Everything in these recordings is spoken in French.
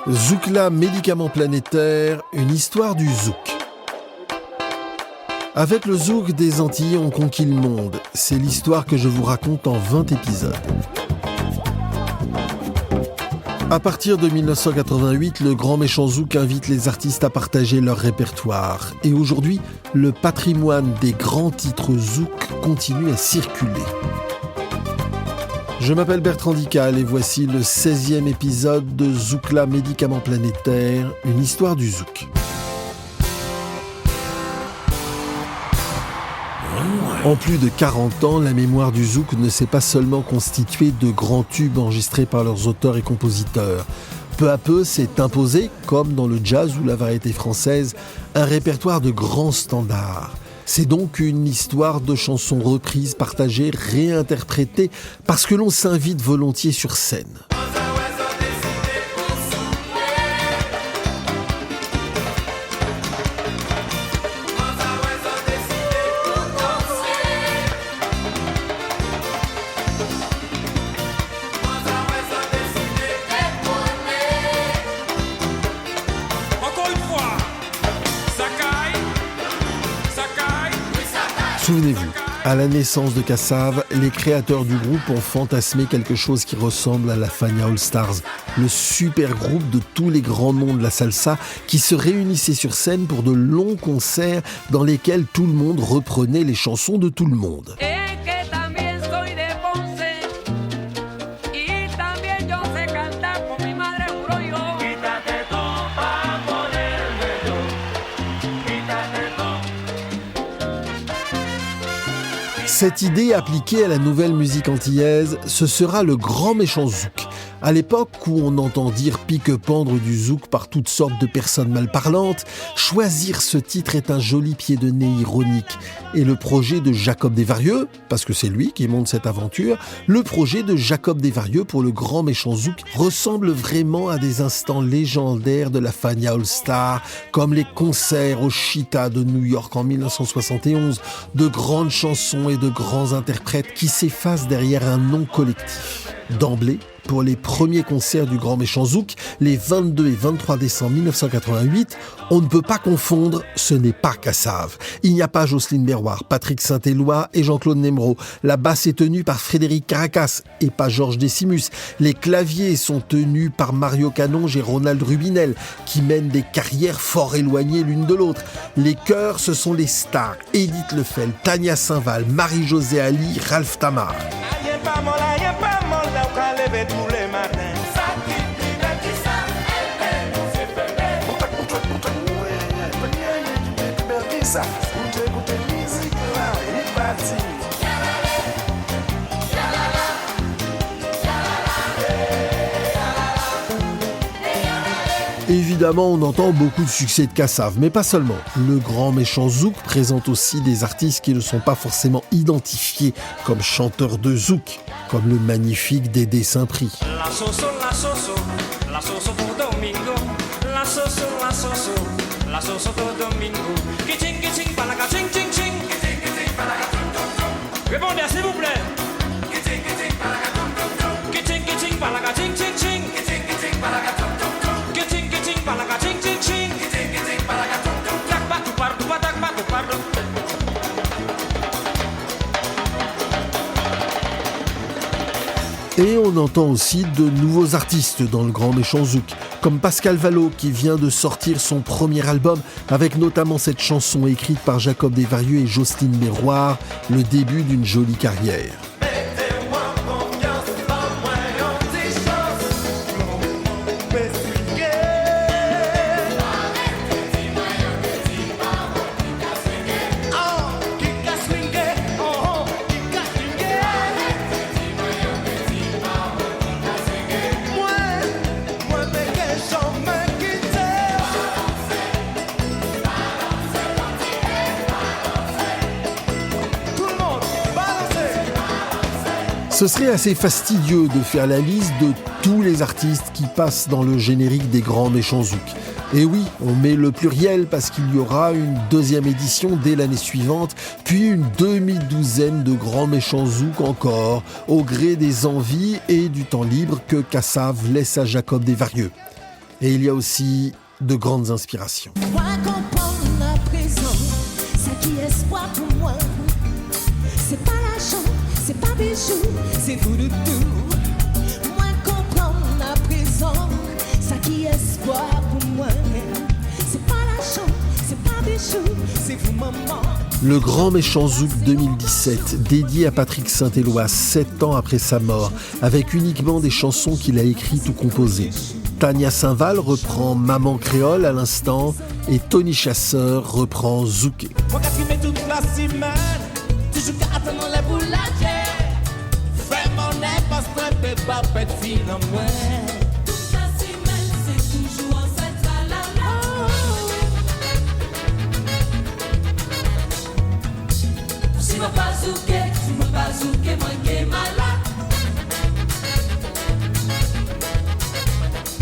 Zoukla, médicament planétaire, une histoire du zouk. Avec le zouk, des Antilles ont conquis le monde. C'est l'histoire que je vous raconte en 20 épisodes. À partir de 1988, le Grand Méchant Zouk invite les artistes à partager leur répertoire. Et aujourd'hui, le patrimoine des grands titres zouk continue à circuler. Je m'appelle Bertrand Dical et voici le 16e épisode de Zoukla, médicament planétaire, une histoire du zouk. En plus de 40 ans, la mémoire du zouk ne s'est pas seulement constituée de grands tubes enregistrés par leurs auteurs et compositeurs. Peu à peu s'est imposé, comme dans le jazz ou la variété française, un répertoire de grands standards. C'est donc une histoire de chansons reprises, partagées, réinterprétées, parce que l'on s'invite volontiers sur scène. Souvenez-vous, à la naissance de Kassav, les créateurs du groupe ont fantasmé quelque chose qui ressemble à la Fania All Stars, le super groupe de tous les grands noms de la salsa qui se réunissaient sur scène pour de longs concerts dans lesquels tout le monde reprenait les chansons de tout le monde. Cette idée appliquée à la nouvelle musique antillaise, ce sera le Grand Méchant Zouk. À l'époque où on entend dire pique-pendre du zouk par toutes sortes de personnes malparlantes, choisir ce titre est un joli pied de nez ironique. Et le projet de Jacob Desvarieux, parce que c'est lui qui monte cette aventure, le projet de Jacob Desvarieux pour le Grand Méchant Zouk ressemble vraiment à des instants légendaires de la Fania All Star, comme les concerts au Cheetah de New York en 1971, de grandes chansons et de grands interprètes qui s'effacent derrière un nom collectif. D'emblée, pour les premiers concerts du Grand Méchant Zouk, les 22 et 23 décembre 1988, on ne peut pas confondre, ce n'est pas Kassav. Il n'y a pas Jocelyne Berroir, Patrick Saint-Éloi et Jean-Claude Nemrod. La basse est tenue par Frédéric Caracas et pas Georges Décimus. Les claviers sont tenus par Mario Canonge et Ronald Rubinel, qui mènent des carrières fort éloignées l'une de l'autre. Les chœurs, ce sont les stars, Edith Lefel, Tania Saint-Val, Marie-Josée Ali, Ralph Tamar. Tous les matins. Évidemment, on entend beaucoup de succès de Kassav, mais pas seulement. Le Grand Méchant Zouk présente aussi des artistes qui ne sont pas forcément identifiés comme chanteurs de zouk, comme le magnifique Dédé Saint-Prix. La soso pour Domingo, la soso pour Domingo. Kiching, kiching, palaga, ching, ching, ching. Kiching, kiching, palaga, tum, tum, tum. Répondez, s'il vous plaît. Kiching, kiching, palaga, tum, tum, tum. Kiching, kiching, palaga, ching, ching, ching. Kiching, kiching, palaga, tum, tum, tum. Kiching, kiching, palaga, ching, ching, ching. Kiching, kiching, palaga, tum, tum, tum. Tak, batu, pardu, batak, batu, pardu. Et on entend aussi de nouveaux artistes dans le Grand Méchant Zouk, comme Pascal Vallot qui vient de sortir son premier album avec notamment cette chanson écrite par Jacob Desvarieux et Jocelyne Berroir, le début d'une jolie carrière. Ce serait assez fastidieux de faire la liste de tous les artistes qui passent dans le générique des Grands Méchants Zouk. Et oui, on met le pluriel parce qu'il y aura une deuxième édition dès l'année suivante, puis une demi-douzaine de Grands Méchants Zouk encore, au gré des envies et du temps libre que Kassav laisse à Jacob Desvarieux. Et il y a aussi de grandes inspirations. Moi comprendre à présent, ça qui est espoir pour moi. C'est pas l'argent, c'est pas bijou, c'est vous de tout. Moi comprendre à présent, ça qui est espoir pour moi. C'est pas l'argent, c'est pas bijou, c'est vous maman. Le Grand Méchant Zouk 2017, dédié à Patrick Saint-Éloi 7 ans après sa mort, avec uniquement des chansons qu'il a écrites ou composées. Tania Saint-Val reprend Maman Créole à l'instant et Tony Chasseur reprend Zouké.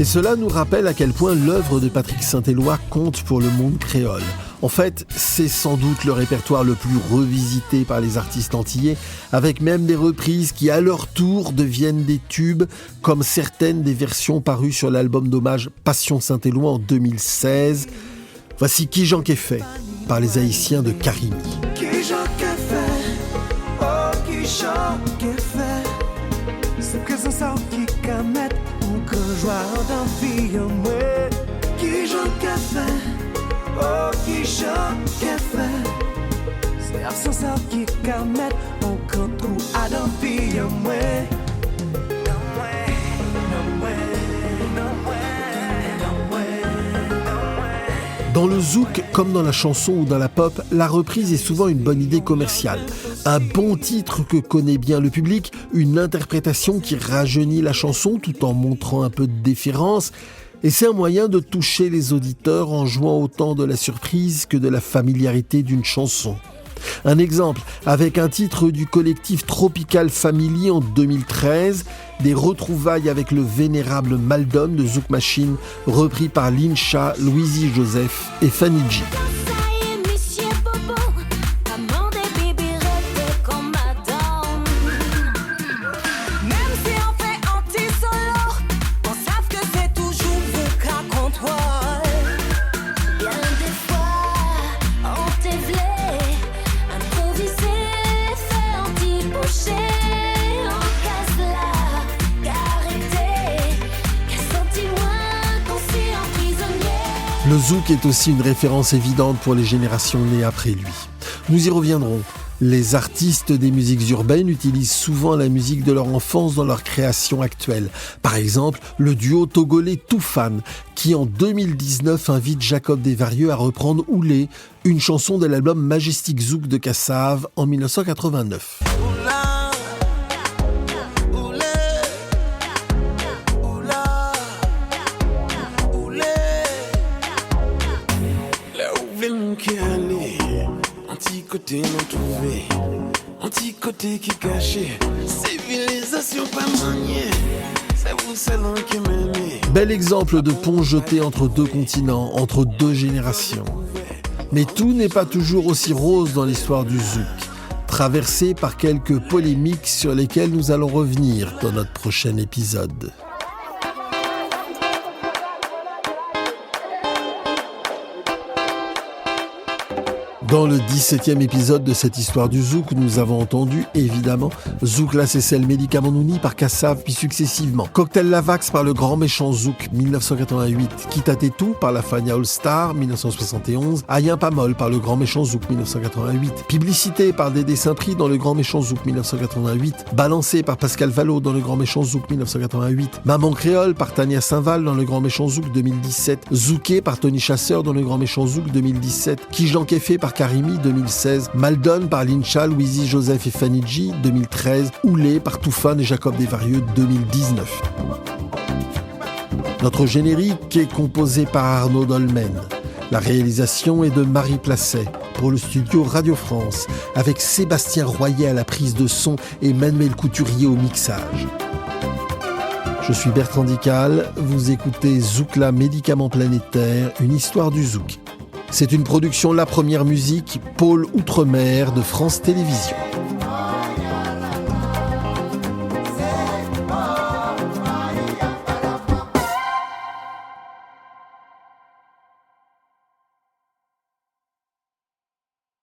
Et cela nous rappelle à quel point l'œuvre de Patrick Saint-Éloi compte pour le monde créole. En fait, c'est sans doute le répertoire le plus revisité par les artistes antillais, avec même des reprises qui à leur tour deviennent des tubes, comme certaines des versions parues sur l'album d'hommage Passion Saint-Éloi en 2016. Voici Qui Jean qu'est fait, par les Haïtiens de Karimi. Qui Jean qu'est fait, oh qui Jean qu'est fait, c'est que ça sort qui qu'à mettre au grand joie dans vie en moi. Qui Jean qu'est fait, oh qui Jean qu'est fait, c'est absence qui qu'à mettre au grand trou à dans vie en moi. Dans le zouk, comme dans la chanson ou dans la pop, la reprise est souvent une bonne idée commerciale. Un bon titre que connaît bien le public, une interprétation qui rajeunit la chanson tout en montrant un peu de déférence. Et c'est un moyen de toucher les auditeurs en jouant autant de la surprise que de la familiarité d'une chanson. Un exemple, avec un titre du collectif Tropical Family en 2013, des retrouvailles avec le vénérable Maldon de Zouk Machine, repris par Lincha, Louisie Joseph et Fanny G. Le zouk est aussi une référence évidente pour les générations nées après lui. Nous y reviendrons. Les artistes des musiques urbaines utilisent souvent la musique de leur enfance dans leur création actuelle. Par exemple, le duo togolais Toufan, qui en 2019 invite Jacob Desvarieux à reprendre Oulé, une chanson de l'album Majestic Zouk de Kassav en 1989. Côté non trouvé, anti-côté qui caché, civilisation pas maniée, c'est vous seul qui m'aimez. Bel exemple de pont jeté entre deux continents, entre deux générations. Mais tout n'est pas toujours aussi rose dans l'histoire du zouk, traversé par quelques polémiques sur lesquelles nous allons revenir dans notre prochain épisode. Dans le 17e épisode de cette histoire du zouk, nous avons entendu, évidemment, Zouk la Cécelle Médicament Nouni par Kassav, puis successivement Cocktail Lavax par le Grand Méchant Zouk, 1988, Kitatetou par la Fania All Star, 1971, Ayin Pamol par le Grand Méchant Zouk, 1988, Publicité par Dédé Saint-Prix dans le Grand Méchant Zouk, 1988, Balancé par Pascal Vallot dans le Grand Méchant Zouk, 1988, Maman Créole par Tania Saint-Val dans le Grand Méchant Zouk, 2017, Zouké par Tony Chasseur dans le Grand Méchant Zouk, 2017, Qui Jean qu'est fait par Karimi, 2016, Maldon par Lincha, Louisie Joseph et Fanny G, 2013, Oulé par Toufan et Jacob Desvarieux, 2019. Notre générique est composé par Arnaud Dolmen. La réalisation est de Marie Placet pour le studio Radio France, avec Sébastien Royer à la prise de son et Manuel Couturier au mixage. Je suis Bertrand Dical, vous écoutez Zoukla Médicament Planétaire, une histoire du zouk. C'est une production La Première Musique, pôle Outre-mer de France Télévisions.